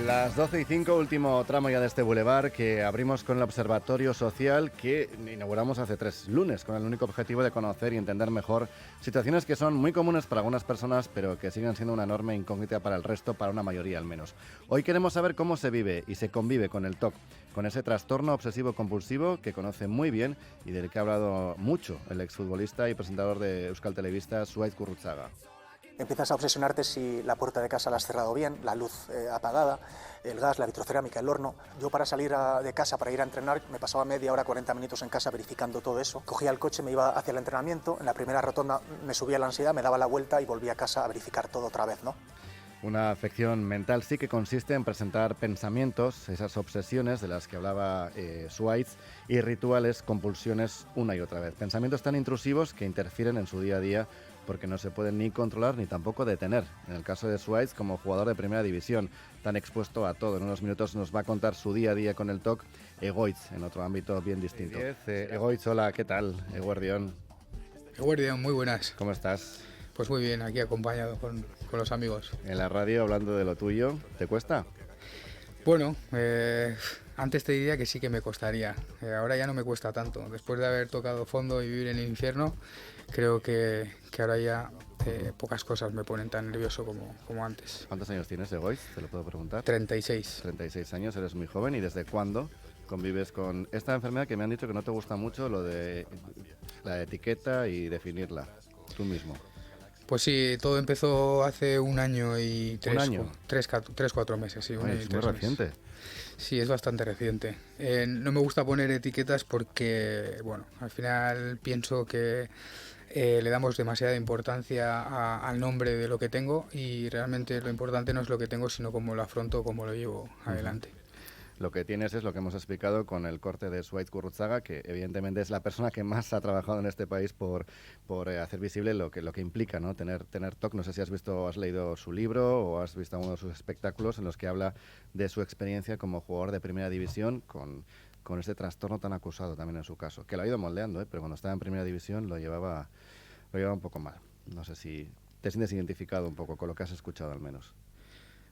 Las 12:05, último tramo ya de este bulevar que abrimos con el Observatorio Social que inauguramos hace 3 lunes con el único objetivo de conocer y entender mejor situaciones que son muy comunes para algunas personas pero que siguen siendo una enorme incógnita para el resto, para una mayoría al menos. Hoy queremos saber cómo se vive y se convive con el TOC, con ese trastorno obsesivo-compulsivo que conoce muy bien y del que ha hablado mucho el exfutbolista y presentador de Euskal Telebista, Zuhaitz Gurrutxaga. Empiezas a obsesionarte si la puerta de casa la has cerrado bien, la luz apagada, el gas, la vitrocerámica, el horno. Yo para salir de casa, para ir a entrenar, me pasaba media hora, 40 minutos en casa verificando todo eso. Cogía el coche, me iba hacia el entrenamiento, en la primera rotonda me subía la ansiedad, me daba la vuelta y volvía a casa a verificar todo otra vez, ¿no? Una afección mental sí que consiste en presentar pensamientos, esas obsesiones de las que hablaba Zuhaitz, y rituales, compulsiones una y otra vez. Pensamientos tan intrusivos que interfieren en su día a día porque no se pueden ni controlar ni tampoco detener. En el caso de Zuhaitz, como jugador de primera división, tan expuesto a todo. En unos minutos nos va a contar su día a día con el TOC, Egoitz, en otro ámbito bien distinto. Egoitz, hola, ¿qué tal? Eguerdión. Eguerdión, muy buenas. ¿Cómo estás? Pues muy bien, aquí acompañado con los amigos. En la radio hablando de lo tuyo, ¿te cuesta? Bueno, antes te diría que sí que me costaría, ahora ya no me cuesta tanto. Después de haber tocado fondo y vivir en el infierno, creo que ahora ya pocas cosas me ponen tan nervioso como antes. ¿Cuántos años tienes, Egoitz? ¿Te lo puedo preguntar? 36. 36 años, eres muy joven. ¿Y desde cuándo convives con esta enfermedad que me han dicho que no te gusta mucho, lo de la etiqueta y definirla tú mismo? Pues sí, todo empezó hace un año y ¿Un año? 3-4 meses, sí. Bueno, es muy reciente. Sí, es bastante reciente. No me gusta poner etiquetas porque, bueno, al final pienso que le damos demasiada importancia al nombre de lo que tengo y realmente lo importante no es lo que tengo, sino cómo lo afronto, cómo lo llevo adelante. Lo que tienes es lo que hemos explicado con el corte de Zuhaitz Gurrutxaga, que evidentemente es la persona que más ha trabajado en este país por hacer visible lo que implica, ¿no? Tener TOC. No sé si has visto o has leído su libro o has visto uno de sus espectáculos en los que habla de su experiencia como jugador de primera división con este trastorno tan acusado también en su caso, que lo ha ido moldeando, pero cuando estaba en primera división lo llevaba un poco mal. No sé si te sientes identificado un poco con lo que has escuchado al menos.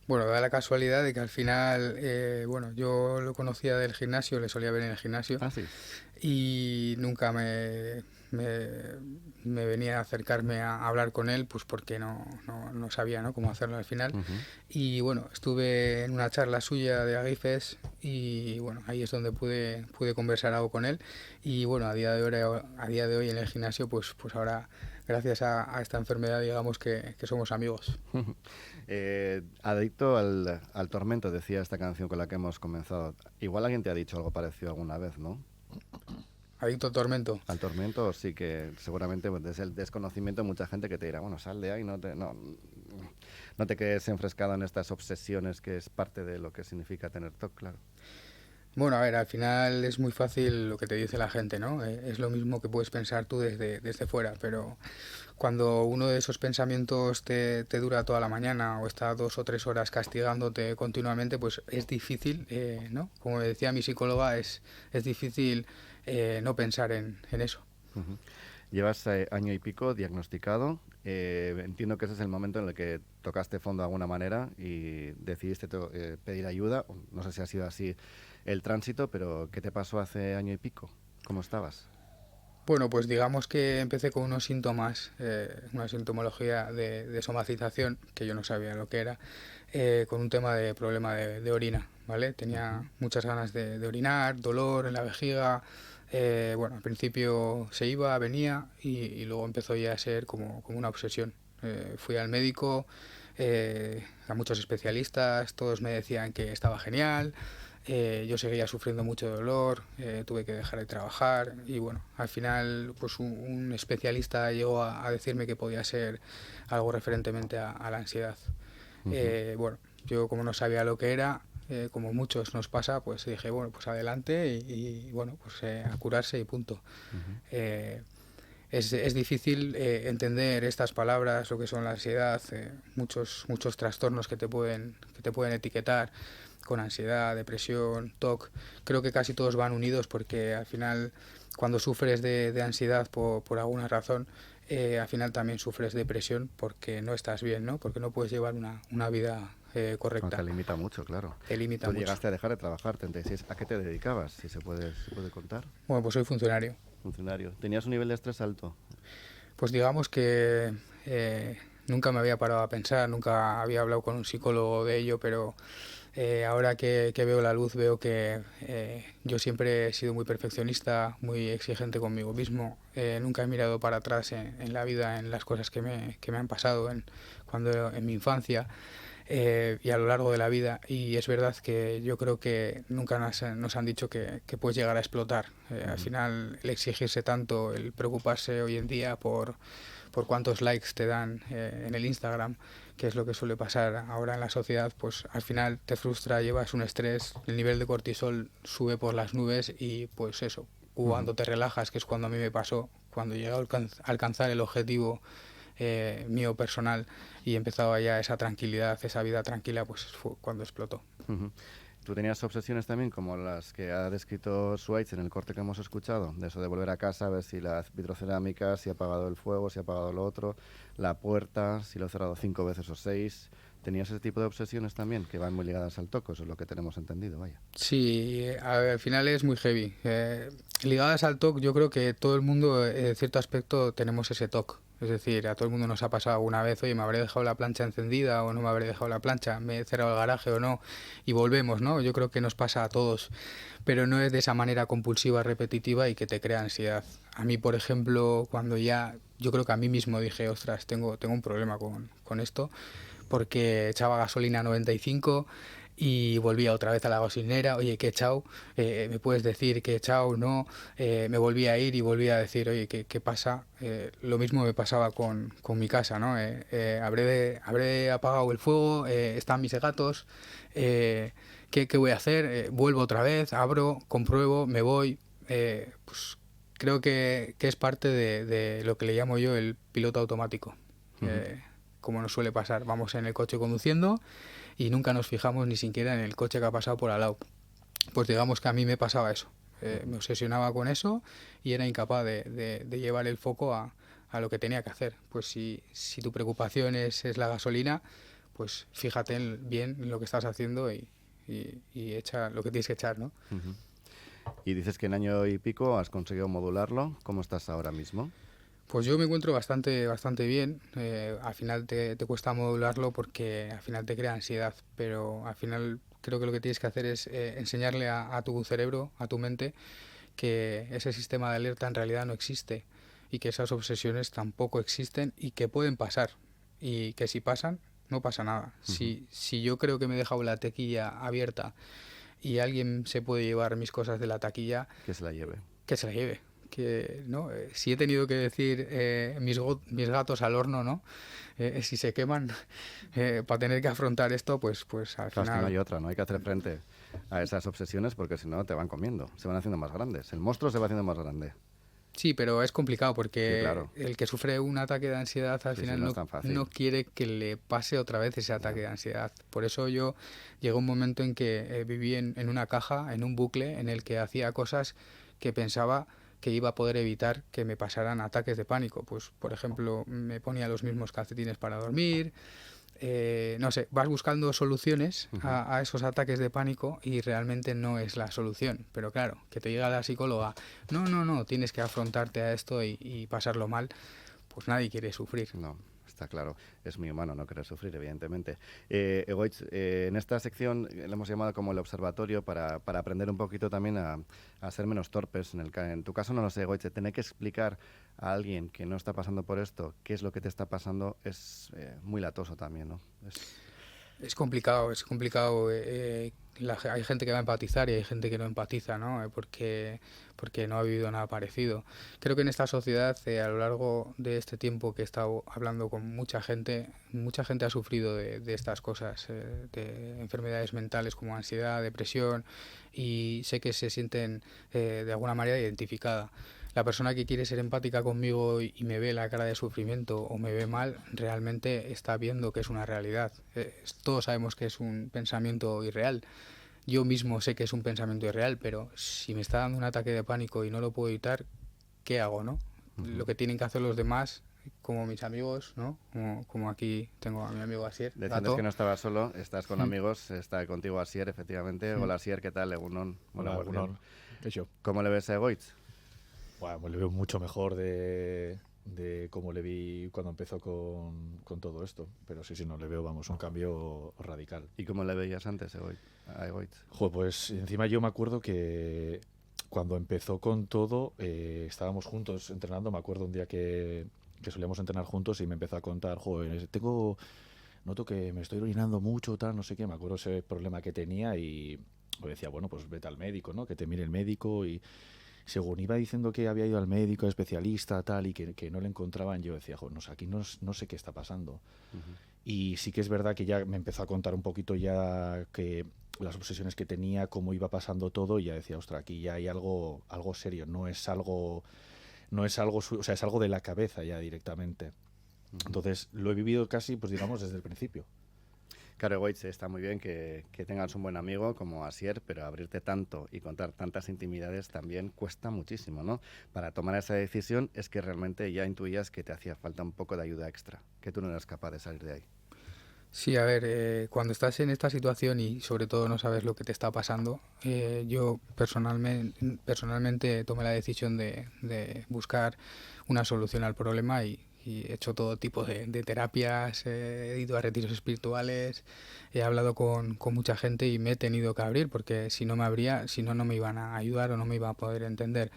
Bueno, da la casualidad de que al final, bueno, yo lo conocía del gimnasio, le solía ver en el gimnasio. Ah, sí. Y nunca me venía a acercarme a hablar con él, pues porque no sabía, ¿no?, cómo hacerlo al final. Y bueno, estuve en una charla suya de Agifes y bueno, ahí es donde pude conversar algo con él. Y bueno, a día de hoy en el gimnasio, pues ahora, gracias a esta enfermedad, digamos que somos amigos. Adicto al tormento, decía esta canción con la que hemos comenzado. Igual alguien te ha dicho algo parecido alguna vez, ¿no? Adicto al tormento. Al tormento sí que seguramente desde el desconocimiento mucha gente que te dirá, bueno, sal de ahí, no te quedes enfrescado en estas obsesiones que es parte de lo que significa tener TOC, claro. Bueno, a ver, al final es muy fácil lo que te dice la gente, ¿no? Es lo mismo que puedes pensar tú desde fuera, pero cuando uno de esos pensamientos te dura toda la mañana o está 2 o 3 horas castigándote continuamente, pues es difícil, ¿no? Como decía mi psicóloga, es difícil no pensar en eso. Uh-huh. Llevas año y pico diagnosticado. Entiendo que ese es el momento en el que tocaste fondo de alguna manera y decidiste pedir ayuda. No sé si ha sido así el tránsito, pero ¿qué te pasó hace año y pico? ¿Cómo estabas? Bueno, pues digamos que empecé con unos síntomas, una sintomología de somatización, que yo no sabía lo que era, con un tema de problema de orina, ¿vale? Tenía muchas ganas de orinar, dolor en la vejiga. Bueno, al principio se iba, venía y luego empezó ya a ser como una obsesión. Fui al médico, a muchos especialistas, todos me decían que estaba genial. Yo seguía sufriendo mucho dolor, tuve que dejar de trabajar y bueno, al final pues un especialista llegó a decirme que podía ser algo referentemente a la ansiedad. Bueno, yo como no sabía lo que era, como muchos nos pasa, pues dije, bueno, pues adelante y bueno, pues a curarse y punto. Es difícil entender estas palabras, lo que son la ansiedad, muchos trastornos que te pueden etiquetar con ansiedad, depresión, TOC. Creo que casi todos van unidos porque al final cuando sufres de ansiedad por alguna razón, al final también sufres depresión porque no estás bien, ¿no? Porque no puedes llevar una vida correcta. Te limita mucho, claro. Te limita Tú mucho. llegaste a dejar de trabajar, 36. ¿A qué te dedicabas, si se puede contar? Bueno, pues soy funcionario. Funcionario. ¿Tenías un nivel de estrés alto? Pues digamos que nunca me había parado a pensar, nunca había hablado con un psicólogo de ello, pero ahora que veo la luz veo que yo siempre he sido muy perfeccionista, muy exigente conmigo mismo. Nunca he mirado para atrás en la vida, en las cosas que me han pasado en mi infancia. Y a lo largo de la vida, y es verdad que yo creo que nunca nos han dicho que puedes llegar a explotar. Al final, el exigirse tanto, el preocuparse hoy en día por cuántos likes te dan en el Instagram, que es lo que suele pasar ahora en la sociedad, pues al final te frustra, llevas un estrés, el nivel de cortisol sube por las nubes y pues eso, cuando te relajas, que es cuando a mí me pasó, cuando llegué a alcanzar el objetivo mío personal y empezaba ya esa tranquilidad, esa vida tranquila, pues fue cuando explotó. ¿Tú tenías obsesiones también como las que ha descrito Schweitz en el corte que hemos escuchado? De eso de volver a casa, ver si la vitrocerámica, si ha apagado el fuego, si ha apagado lo otro, la puerta, si lo he cerrado 5 veces o 6. ¿Tenías ese tipo de obsesiones también que van muy ligadas al TOC? Eso es lo que tenemos entendido, vaya. Sí, al final es muy heavy. Ligadas al TOC, yo creo que todo el mundo, en cierto aspecto, tenemos ese TOC. Es decir, a todo el mundo nos ha pasado alguna vez, oye, me habré dejado la plancha encendida o no me habré dejado la plancha, me he cerrado el garaje o no, y volvemos, ¿no? Yo creo que nos pasa a todos, pero no es de esa manera compulsiva, repetitiva y que te crea ansiedad. A mí, por ejemplo, cuando yo creo que a mí mismo dije, ostras, tengo un problema con esto, porque echaba gasolina a 95 y volvía otra vez a la gasolinera, oye, ¿qué he echado? ¿Me puedes decir qué he echado? No, me volví a ir y volví a decir, oye, ¿qué pasa? Lo mismo me pasaba con mi casa, ¿no? Habré apagado el fuego, están mis gatos, ¿qué voy a hacer? Vuelvo otra vez, abro, compruebo, me voy, pues creo que es parte de lo que le llamo yo el piloto automático. Como nos suele pasar, vamos en el coche conduciendo y nunca nos fijamos ni siquiera en el coche que ha pasado por al lado. Pues digamos que a mí me pasaba eso, me obsesionaba con eso y era incapaz de llevar el foco a lo que tenía que hacer. Pues si tu preocupación es la gasolina, pues fíjate bien en lo que estás haciendo y echa lo que tienes que echar, ¿no? Y dices que en año y pico has conseguido modularlo. ¿Cómo estás ahora mismo? Pues yo me encuentro bastante bien. Al final te cuesta modularlo porque al final te crea ansiedad, pero al final creo que lo que tienes que hacer es enseñarle a tu cerebro, a tu mente, que ese sistema de alerta en realidad no existe y que esas obsesiones tampoco existen y que pueden pasar y que si pasan, no pasa nada. Si yo creo que me he dejado la taquilla abierta y alguien se puede llevar mis cosas de la taquilla, que se la lleve. Que se la lleve. Que no, si he tenido que decir mis gatos al horno, ¿no? Si se queman para tener que afrontar esto, pues al claro, final... Es que no hay otra, no hay que hacer frente a esas obsesiones porque si no te van comiendo, se van haciendo más grandes. El monstruo se va haciendo más grande. Sí, pero es complicado porque sí, claro. El que sufre un ataque de ansiedad al final no quiere que le pase otra vez ese ataque de ansiedad. Por eso yo llegó un momento en que viví en una caja, en un bucle, en el que hacía cosas que pensaba que iba a poder evitar que me pasaran ataques de pánico. Pues, por ejemplo, me ponía los mismos calcetines para dormir. No sé, vas buscando soluciones a esos ataques de pánico y realmente no es la solución. Pero claro, que te diga la psicóloga, no, tienes que afrontarte a esto y pasarlo mal, pues nadie quiere sufrir. No, está claro, es muy humano no querer sufrir, evidentemente. Egoitz, en esta sección le hemos llamado como el observatorio para aprender un poquito también a ser menos torpes. En tu caso, no lo sé, Egoitz, tener que explicar a alguien que no está pasando por esto qué es lo que te está pasando es muy latoso también, ¿no? Es complicado. Hay gente que va a empatizar y hay gente que no empatiza, ¿no? Porque no ha vivido nada parecido. Creo que en esta sociedad, a lo largo de este tiempo que he estado hablando con mucha gente ha sufrido de estas cosas, de enfermedades mentales como ansiedad, depresión, y sé que se sienten de alguna manera identificada. La persona que quiere ser empática conmigo y me ve la cara de sufrimiento o me ve mal, realmente está viendo que es una realidad. Todos sabemos que es un pensamiento irreal. Yo mismo sé que es un pensamiento irreal, pero si me está dando un ataque de pánico y no lo puedo evitar, ¿qué hago, no? Lo que tienen que hacer los demás como mis amigos, ¿no? Como aquí tengo a mi amigo Asier. Decías que no estabas solo, estás con amigos, está contigo Asier, efectivamente. Hola Asier, ¿qué tal? Egunon. Hola, Egunon. ¿Qué yo? ¿Cómo le ves a Egoitz? Bueno, pues le veo mucho mejor de cómo le vi cuando empezó con todo esto. Pero sí, no, le veo, vamos, un cambio radical. ¿Y cómo le veías antes a Egoitz? Joder, pues encima yo me acuerdo que cuando empezó con todo, estábamos juntos entrenando. Me acuerdo un día que solíamos entrenar juntos y me empezó a contar, joder, noto que me estoy orinando mucho, tal, no sé qué. Me acuerdo ese problema que tenía y pues decía, bueno, pues vete al médico, ¿no? Que te mire el médico. Y según iba diciendo que había ido al médico, especialista, tal, y que no le encontraban, yo decía, joder, no sé, aquí no sé qué está pasando. Y sí que es verdad que ya me empezó a contar un poquito ya que las obsesiones que tenía, cómo iba pasando todo, y ya decía, ostras, aquí ya hay algo serio, no es algo, o sea, es algo de la cabeza ya directamente. Entonces lo he vivido casi, pues digamos, desde el principio. Claro, Egoitz, está muy bien que tengas un buen amigo como Asier, pero abrirte tanto y contar tantas intimidades también cuesta muchísimo, ¿no? Para tomar esa decisión es que realmente ya intuías que te hacía falta un poco de ayuda extra, que tú no eras capaz de salir de ahí. Sí, a ver, cuando estás en esta situación y sobre todo no sabes lo que te está pasando, yo personalmente tomé la decisión de buscar una solución al problema y he hecho todo tipo de terapias, he ido a retiros espirituales, he hablado con mucha gente y me he tenido que abrir porque si no no me iban a ayudar o no me iba a poder entender.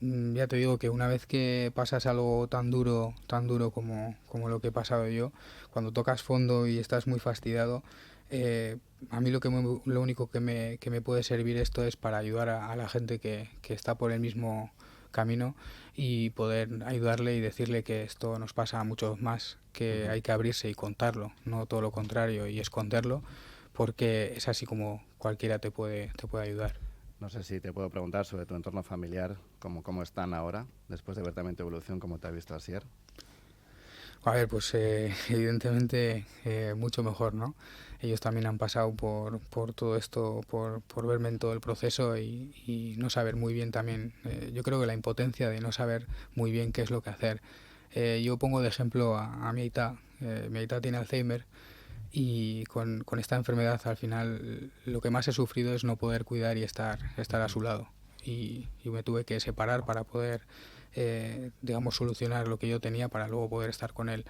Ya te digo que una vez que pasas algo tan duro como lo que he pasado yo, cuando tocas fondo y estás muy fastidiado, a mí lo único que me puede servir esto es para ayudar a la gente que está por el mismo camino y poder ayudarle y decirle que esto nos pasa a muchos más, que hay que abrirse y contarlo, no todo lo contrario y esconderlo, porque es así como cualquiera te puede ayudar. No sé si te puedo preguntar sobre tu entorno familiar, cómo están ahora, después de ver también tu evolución, cómo te ha visto Asier. A ver, pues evidentemente mucho mejor, ¿no? Ellos también han pasado por todo esto, por verme en todo el proceso y no saber muy bien también, yo creo que la impotencia de no saber muy bien qué es lo que hacer. Yo pongo de ejemplo a mi aita tiene Alzheimer y con esta enfermedad al final lo que más he sufrido es no poder cuidar y estar a su lado y me tuve que separar para poder digamos solucionar lo que yo tenía para luego poder estar con él.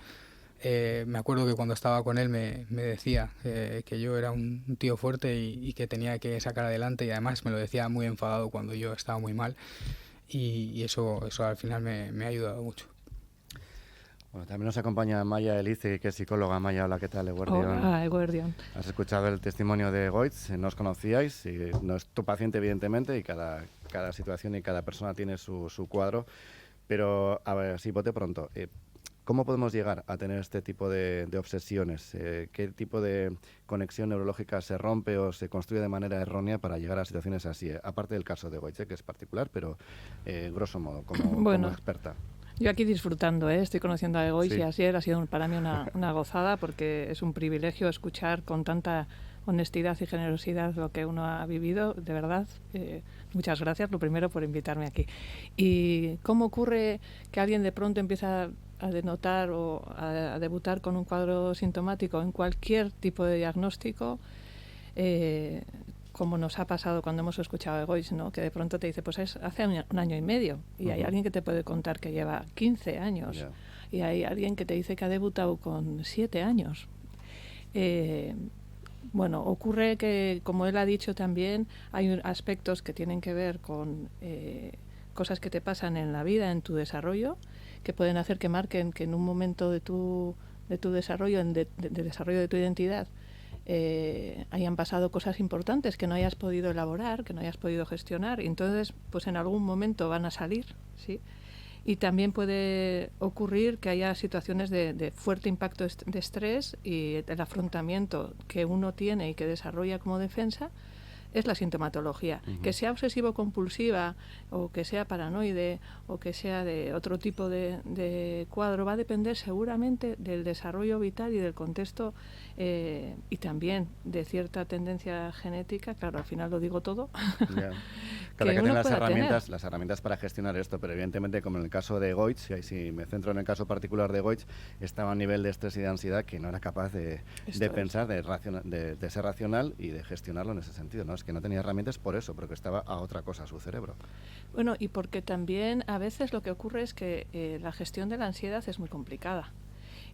Me acuerdo que cuando estaba con él me decía que yo era un tío fuerte y que tenía que sacar adelante y además me lo decía muy enfadado cuando yo estaba muy mal y eso al final me ha ayudado mucho. Bueno, también nos acompaña Maya Elice, que es psicóloga. Maya, hola, ¿qué tal, Eguerdión? Hola, Eguerdión. Has escuchado el testimonio de Egoitz, no os conocíais, y no es tu paciente evidentemente, y cada situación y cada persona tiene su cuadro, pero a ver, si bote pronto, ¿cómo podemos llegar a tener este tipo de obsesiones? ¿Qué tipo de conexión neurológica se rompe o se construye de manera errónea para llegar a situaciones así? Aparte del caso de Egoitz, que es particular, pero grosso modo, como experta. Yo aquí disfrutando, estoy conociendo a Egoitz Sí. y Asier, ha sido para mí una gozada porque es un privilegio escuchar con tanta honestidad y generosidad lo que uno ha vivido, de verdad. Muchas gracias, lo primero, por invitarme aquí. ¿Y cómo ocurre que alguien de pronto empieza a denotar o a debutar con un cuadro sintomático en cualquier tipo de diagnóstico? Como nos ha pasado cuando hemos escuchado a Egoitz, ¿no? Que de pronto te dice, pues hace un año y medio, y hay alguien que te puede contar que lleva 15 años, y hay alguien que te dice que ha debutado con 7 años. Bueno, ocurre que, como él ha dicho también, hay aspectos que tienen que ver con cosas que te pasan en la vida, en tu desarrollo, que pueden hacer que marquen que en un momento de tu desarrollo, de desarrollo de tu identidad, hayan pasado cosas importantes que no hayas podido elaborar, que no hayas podido gestionar, y entonces pues en algún momento van a salir, ¿sí? Y también puede ocurrir que haya situaciones de fuerte impacto de estrés y el afrontamiento que uno tiene y que desarrolla como defensa es la sintomatología. Que sea obsesivo-compulsiva o que sea paranoide o que sea de otro tipo de cuadro va a depender seguramente del desarrollo vital y del contexto y también de cierta tendencia genética. Claro, al final lo digo todo. Yeah. Cada que tiene las herramientas para gestionar esto, pero evidentemente, como en el caso de Goetz, y si me centro en el caso particular de Goetz, estaba a un nivel de estrés y de ansiedad que no era capaz de pensar, de ser racional y de gestionarlo en ese sentido, ¿no? Es que no tenía herramientas por eso, porque estaba a otra cosa, a su cerebro. Bueno, y porque también a veces lo que ocurre es que la gestión de la ansiedad es muy complicada.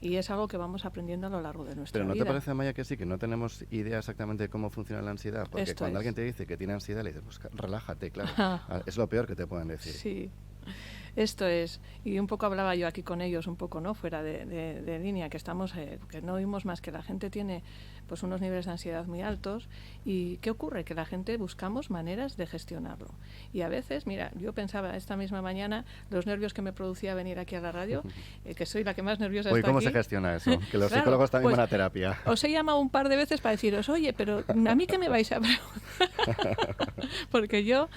Y es algo que vamos aprendiendo a lo largo de nuestra vida. Pero ¿no te parece, Amaya, que sí, que no tenemos idea exactamente de cómo funciona la ansiedad? Porque cuando alguien te dice que tiene ansiedad, le dices, pues relájate, claro. Es lo peor que te pueden decir. Sí. Esto es, y un poco hablaba yo aquí con ellos, un poco, ¿no? Fuera de línea, que estamos, que no oímos más que la gente tiene pues unos niveles de ansiedad muy altos. ¿Y qué ocurre? Que la gente buscamos maneras de gestionarlo. Y a veces, mira, yo pensaba esta misma mañana los nervios que me producía venir aquí a la radio, que soy la que más nerviosa está ¿Cómo aquí. se gestiona eso? Que los psicólogos también van a terapia. Os he llamado un par de veces para deciros, oye, pero ¿a mí qué me vais a preguntar? Porque yo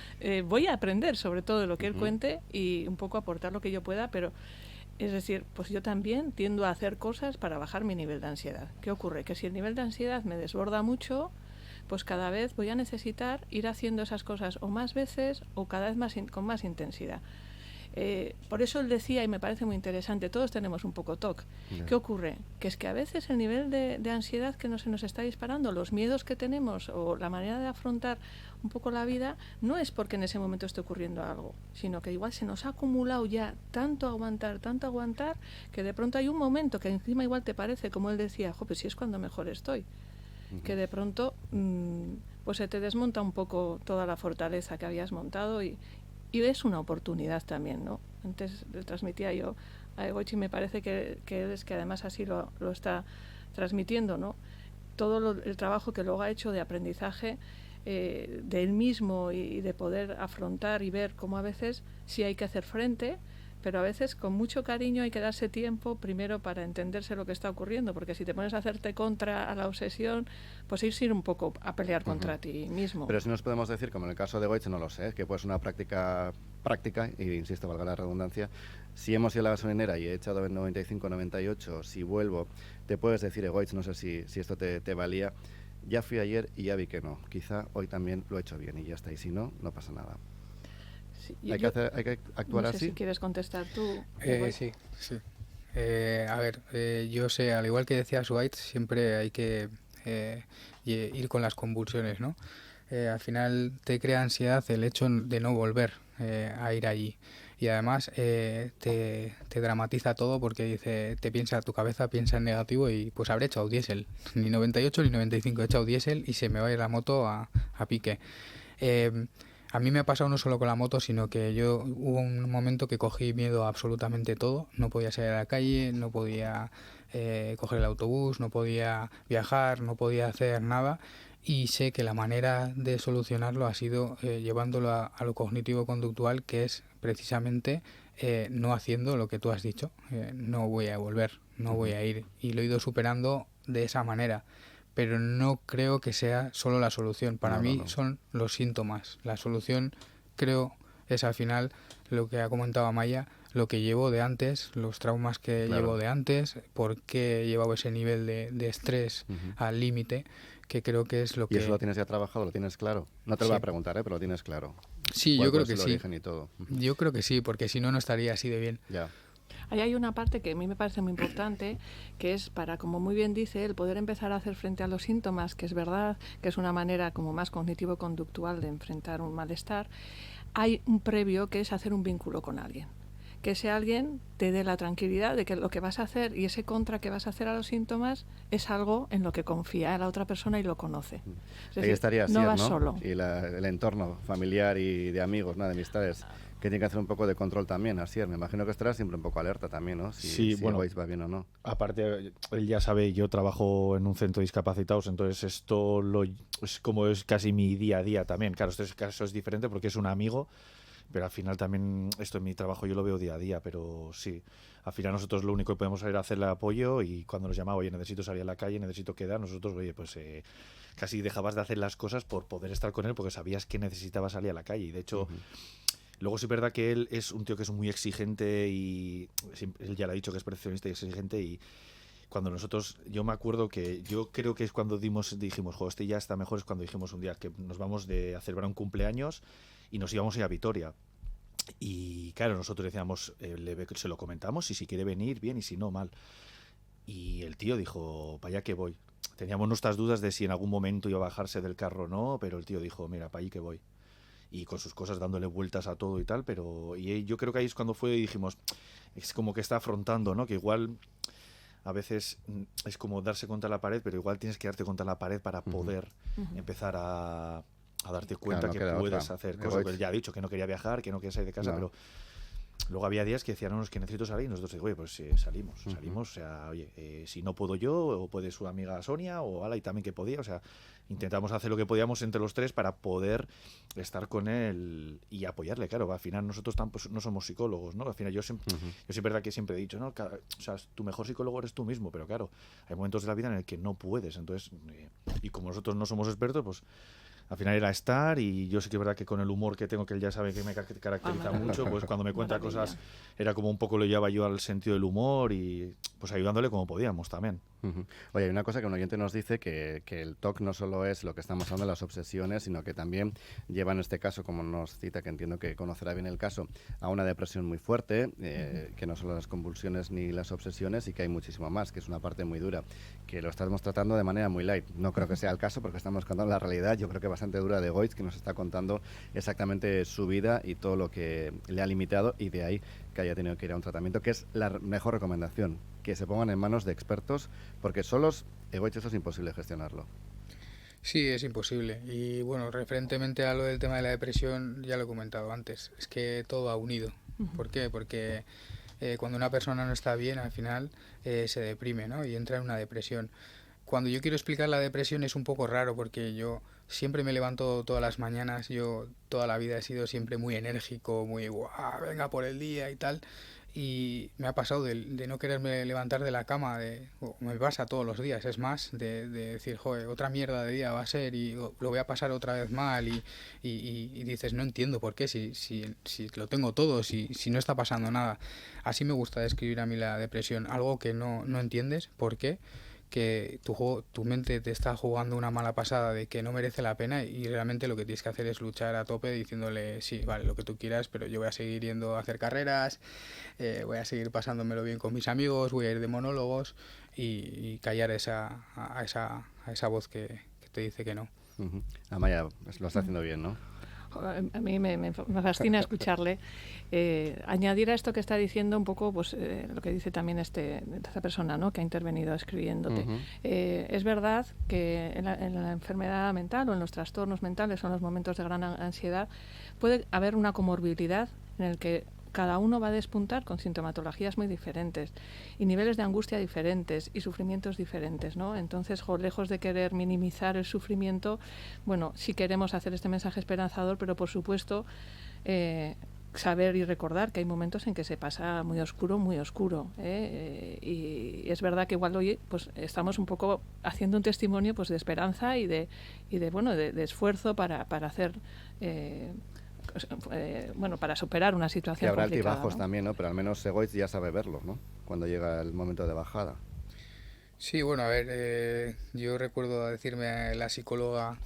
voy a aprender sobre todo de lo que él cuente y un poco aportar lo que yo pueda, pero es decir, pues yo también tiendo a hacer cosas para bajar mi nivel de ansiedad. ¿Qué ocurre? Que si el nivel de ansiedad me desborda mucho, pues cada vez voy a necesitar ir haciendo esas cosas o más veces o cada vez más con más intensidad. Por eso él decía, y me parece muy interesante, todos tenemos un poco TOC. ¿Qué ocurre? Que es que a veces el nivel de ansiedad que se nos está disparando, los miedos que tenemos o la manera de afrontar un poco la vida, no es porque en ese momento esté ocurriendo algo, sino que igual se nos ha acumulado ya tanto aguantar, que de pronto hay un momento que encima igual te parece, como él decía, pues si es cuando mejor estoy, que de pronto pues se te desmonta un poco toda la fortaleza que habías montado y es una oportunidad también, ¿no? Antes le transmitía yo a Egoichi, me parece que él es que además así lo está transmitiendo, ¿no? Todo el trabajo que luego ha hecho de aprendizaje de él mismo y de poder afrontar y ver cómo a veces sí hay que hacer frente, pero a veces con mucho cariño hay que darse tiempo primero para entenderse lo que está ocurriendo, porque si te pones a hacerte contra a la obsesión, pues ir un poco a pelear contra ti mismo. Pero si nos podemos decir, como en el caso de Goetz, no lo sé, que pues una práctica, y insisto, valga la redundancia, si hemos ido a la gasolinera y he echado en 95, 98, si vuelvo, te puedes decir, Goetz, no sé si esto te valía, ya fui ayer y ya vi que no, quizá hoy también lo he hecho bien y ya está, y si no, no pasa nada. Sí, hay que actuar no sé así. Si quieres contestar tú. Sí. A ver, yo sé, al igual que decía Sweitz, siempre hay que ir con las convulsiones, ¿no? Al final te crea ansiedad el hecho de no volver a ir allí. Y además te dramatiza todo porque tu cabeza piensa en negativo y pues habré echado diésel. Ni 98 ni 95, he echado diésel y se me va a ir la moto a pique. A mí me ha pasado no solo con la moto, sino que hubo un momento que cogí miedo a absolutamente todo. No podía salir a la calle, no podía coger el autobús, no podía viajar, no podía hacer nada. Y sé que la manera de solucionarlo ha sido llevándolo a lo cognitivo-conductual, que es precisamente no haciendo lo que tú has dicho. No voy a volver, no voy a ir. Y lo he ido superando de esa manera. Pero no creo que sea solo la solución. Para mí son los síntomas. La solución, creo, es al final lo que ha comentado Amaya, lo que llevo de antes, los traumas que llevo de antes, por qué he llevado ese nivel de estrés al límite, que creo que es lo que... ¿Y eso lo tienes ya trabajado, lo tienes claro? No te lo voy a preguntar, pero lo tienes claro. Sí, yo creo que sí. Y todo. Yo creo que sí, porque si no, no estaría así de bien. Ya. Ahí hay una parte que a mí me parece muy importante, que es para, como muy bien dice, el poder empezar a hacer frente a los síntomas, que es verdad, que es una manera como más cognitivo-conductual de enfrentar un malestar. Hay un previo que es hacer un vínculo con alguien. Que ese alguien te dé la tranquilidad de que lo que vas a hacer y ese contra que vas a hacer a los síntomas es algo en lo que confía la otra persona y lo conoce. Es decir, ahí estaría no vas solo. Y el entorno familiar y de amigos, de amistades, que tiene que hacer un poco de control también, Asier. Me imagino que estarás siempre un poco alerta también, ¿no? Si bueno, va bien o no. Aparte, él ya sabe, yo trabajo en un centro de discapacitados, entonces esto es casi mi día a día también. Claro, este caso es diferente porque es un amigo pero al final también esto en mi trabajo yo lo veo día a día, pero sí, al final nosotros lo único que podemos hacer es hacerle apoyo, y cuando nos llamaba, oye, necesito salir a la calle, necesito quedar, nosotros, oye, pues casi dejabas de hacer las cosas por poder estar con él, porque sabías que necesitaba salir a la calle. Y de hecho, luego sí es verdad que él es un tío que es muy exigente, y él ya le ha dicho que es perfeccionista y exigente, y cuando nosotros, yo me acuerdo que yo creo que es cuando dijimos, jo, este ya está mejor, es cuando dijimos un día que nos vamos a celebrar un cumpleaños y nos íbamos a ir a Vitoria. Y claro, nosotros decíamos, se lo comentamos, y si quiere venir, bien, y si no, mal. Y el tío dijo, para allá que voy. Teníamos nuestras dudas de si en algún momento iba a bajarse del carro o no, pero el tío dijo, mira, para allí que voy. Y con sus cosas dándole vueltas a todo y tal, pero yo creo que ahí es cuando fue y dijimos, es como que está afrontando, ¿no? Que igual a veces es como darse contra la pared, pero igual tienes que darte contra la pared para poder empezar a darte cuenta, claro, no que puedes hacer cosas. Pues ya ha dicho que no quería viajar, que no quería salir de casa, pero luego había días que decían, no, es que necesito salir, y nosotros, oye, pues salimos, o sea, oye, si no puedo yo, o puede su amiga Sonia, o Ala, y también que podía, o sea, intentamos hacer lo que podíamos entre los tres para poder estar con él y apoyarle, claro, al final nosotros pues, no somos psicólogos, ¿no? Al final yo siempre, yo sí es verdad que siempre he dicho, ¿no? O sea, tu mejor psicólogo eres tú mismo, pero claro, hay momentos de la vida en el que no puedes, entonces, y como nosotros no somos expertos, pues al final era estar, y yo sí que es verdad que con el humor que tengo, que él ya sabe que me caracteriza mucho, pues cuando me cuenta cosas era como un poco lo llevaba yo al sentido del humor, y pues ayudándole como podíamos también. Oye, hay una cosa que un oyente nos dice, que el TOC no solo es lo que estamos hablando de las obsesiones, sino que también lleva en este caso, como nos cita, que entiendo que conocerá bien el caso, a una depresión muy fuerte, que no solo las convulsiones ni las obsesiones, y que hay muchísimo más, que es una parte muy dura, que lo estamos tratando de manera muy light. No creo que sea el caso, porque estamos contando la realidad, yo creo que bastante dura, de Goitz, que nos está contando exactamente su vida y todo lo que le ha limitado, y de ahí que haya tenido que ir a un tratamiento, que es la mejor recomendación, que se pongan en manos de expertos, porque solos, Goitz, eso es imposible gestionarlo. Sí, es imposible. Y bueno, referentemente a lo del tema de la depresión, ya lo he comentado antes, es que todo va unido. ¿Por qué? Porque cuando una persona no está bien, al final se deprime, ¿no? Y entra en una depresión. Cuando yo quiero explicar la depresión es un poco raro, porque yo siempre me levanto todas las mañanas, yo toda la vida he sido siempre muy enérgico, muy guau, venga por el día y tal, y me ha pasado de no quererme levantar de la cama, me pasa todos los días, es más, de decir, joder, otra mierda de día va a ser y lo voy a pasar otra vez mal, y dices, no entiendo por qué, si lo tengo todo, si no está pasando nada. Así me gusta describir a mí la depresión, algo que no entiendes por qué, que tu mente te está jugando una mala pasada de que no merece la pena, y realmente lo que tienes que hacer es luchar a tope diciéndole, sí, vale, lo que tú quieras, pero yo voy a seguir yendo a hacer carreras, voy a seguir pasándomelo bien con mis amigos, voy a ir de monólogos, y callar a esa voz que te dice que no. Amaya, lo está haciendo bien, ¿no? A mí me fascina escucharle. Añadir a esto que está diciendo un poco, pues lo que dice también esta persona, ¿no?, que ha intervenido escribiéndote. Es verdad que en la enfermedad mental o en los trastornos mentales o en los momentos de gran ansiedad puede haber una comorbilidad en el que cada uno va a despuntar con sintomatologías muy diferentes y niveles de angustia diferentes y sufrimientos diferentes, ¿no? Entonces, lejos de querer minimizar el sufrimiento, bueno, sí queremos hacer este mensaje esperanzador, pero por supuesto saber y recordar que hay momentos en que se pasa muy oscuro, y es verdad que igual hoy pues estamos un poco haciendo un testimonio pues de esperanza y de esfuerzo para hacer para superar una situación que habrá complicada, altibajos, ¿no?, también, ¿no? Pero al menos Goitz ya sabe verlos, ¿no?, cuando llega el momento de bajada. Sí, bueno, a ver, yo recuerdo decirme la psicóloga,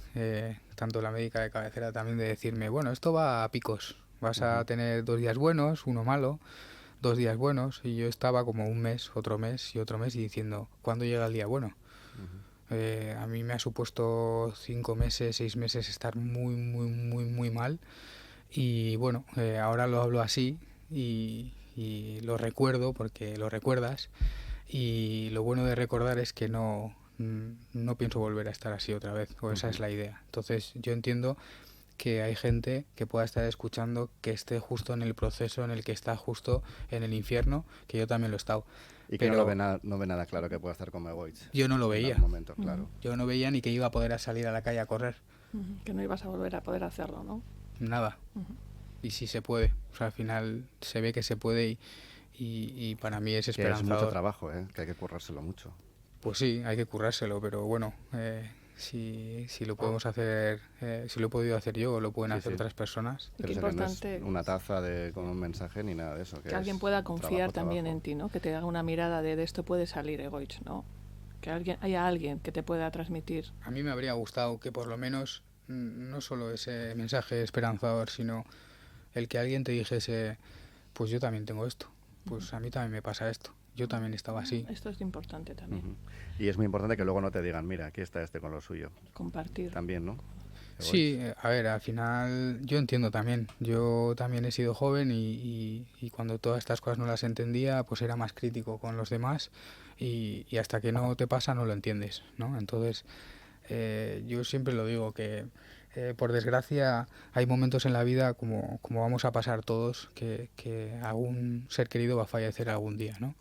tanto la médica de cabecera también, de decirme, bueno, esto va a picos, vas a tener 2 días buenos, uno malo, 2 días buenos, y yo estaba como un mes, otro mes y otro mes, y diciendo, ¿cuándo llega el día bueno? A mí me ha supuesto 5 meses, 6 meses estar muy, muy, muy, muy mal. Y bueno, ahora lo hablo así y lo recuerdo porque lo recuerdas, y lo bueno de recordar es que no pienso volver a estar así otra vez, o esa es la idea. Entonces yo entiendo que hay gente que pueda estar escuchando que esté justo en el proceso en el que está justo en el infierno, que yo también lo he estado. Y que no ve nada claro que pueda estar como Goitz. Yo no lo veía. Momento, claro. Yo no veía ni que iba a poder salir a la calle a correr. Que no ibas a volver a poder hacerlo, ¿no? Nada. si se puede. O sea, al final se ve que se puede y para mí es Que es esperanzador. mucho trabajo, que hay que currárselo mucho. Pues sí, hay que currárselo, pero bueno, si lo podemos hacer, si lo he podido hacer yo o lo pueden Sí, hacer sí. otras personas. Y Pero qué eso que no es importante una taza con un mensaje ni nada de eso. que alguien es pueda confiar trabajo, también trabajo. en ti, ¿no? Que te haga una mirada de esto puede salir, Egoich, ¿no? Que haya alguien que te pueda transmitir. A mí me habría gustado que por lo menos no solo ese mensaje esperanzador, sino el que alguien te dijese, pues yo también tengo esto, pues a mí también me pasa esto, yo también estaba así. Esto es importante también, Ujú. Y es muy importante que luego no te digan, mira, aquí está este con lo suyo. compartir. También, ¿no? Sí, a ver, al final yo entiendo también, yo también he sido joven y cuando todas estas cosas no las entendía, pues era más crítico con los demás y hasta que no te pasa no lo entiendes, ¿no? Entonces yo siempre lo digo que por desgracia hay momentos en la vida como vamos a pasar todos que algún ser querido va a fallecer algún día, ¿no?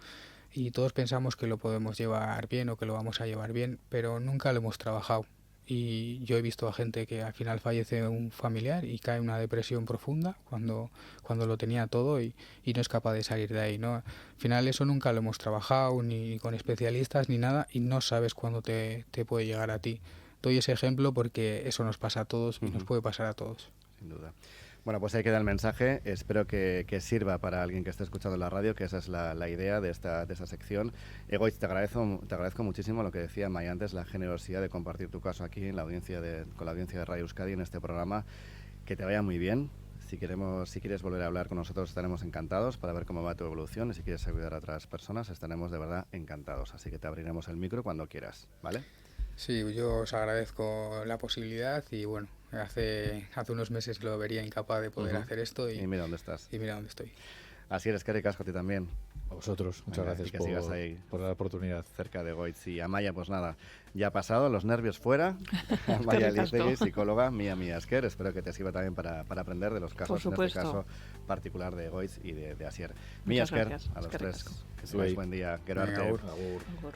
Y todos pensamos que lo podemos llevar bien o que lo vamos a llevar bien, pero nunca lo hemos trabajado. Y yo he visto a gente que al final fallece un familiar y cae en una depresión profunda cuando lo tenía todo y no es capaz de salir de ahí, ¿no? Al final eso nunca lo hemos trabajado ni con especialistas ni nada y no sabes cuándo te puede llegar a ti. Doy ese ejemplo porque eso nos pasa a todos y nos puede pasar a todos. Sin duda. Bueno, pues ahí queda el mensaje. Espero que sirva para alguien que esté escuchando la radio, que esa es la idea de esta sección. Egoitz, te agradezco muchísimo lo que decía Maya antes, la generosidad de compartir tu caso aquí en la audiencia con la audiencia de Radio Euskadi en este programa. Que te vaya muy bien. Si quieres volver a hablar con nosotros, estaremos encantados para ver cómo va tu evolución y si quieres ayudar a otras personas, estaremos de verdad encantados. Así que te abriremos el micro cuando quieras, ¿vale? Sí, yo os agradezco la posibilidad y bueno, hace unos meses lo vería incapaz de poder hacer esto Y mira dónde estás. y mira dónde estoy. Así eres, Kerry Casco, a ti también. A vosotros, muchas Venga, gracias y que sigas ahí por la oportunidad. cerca de Goitz. Y Amaya, pues nada, ya ha pasado, los nervios fuera. Amaya Eliztegui, psicóloga, Mía Esker. Espero que te sirva también para aprender de los casos, en este caso particular de Goitz y de Asier. Mía Esker, gracias. a los Eskerrik tres, asko. que tengáis buen día. Gero Venga, arte. agur. Agur. Agur.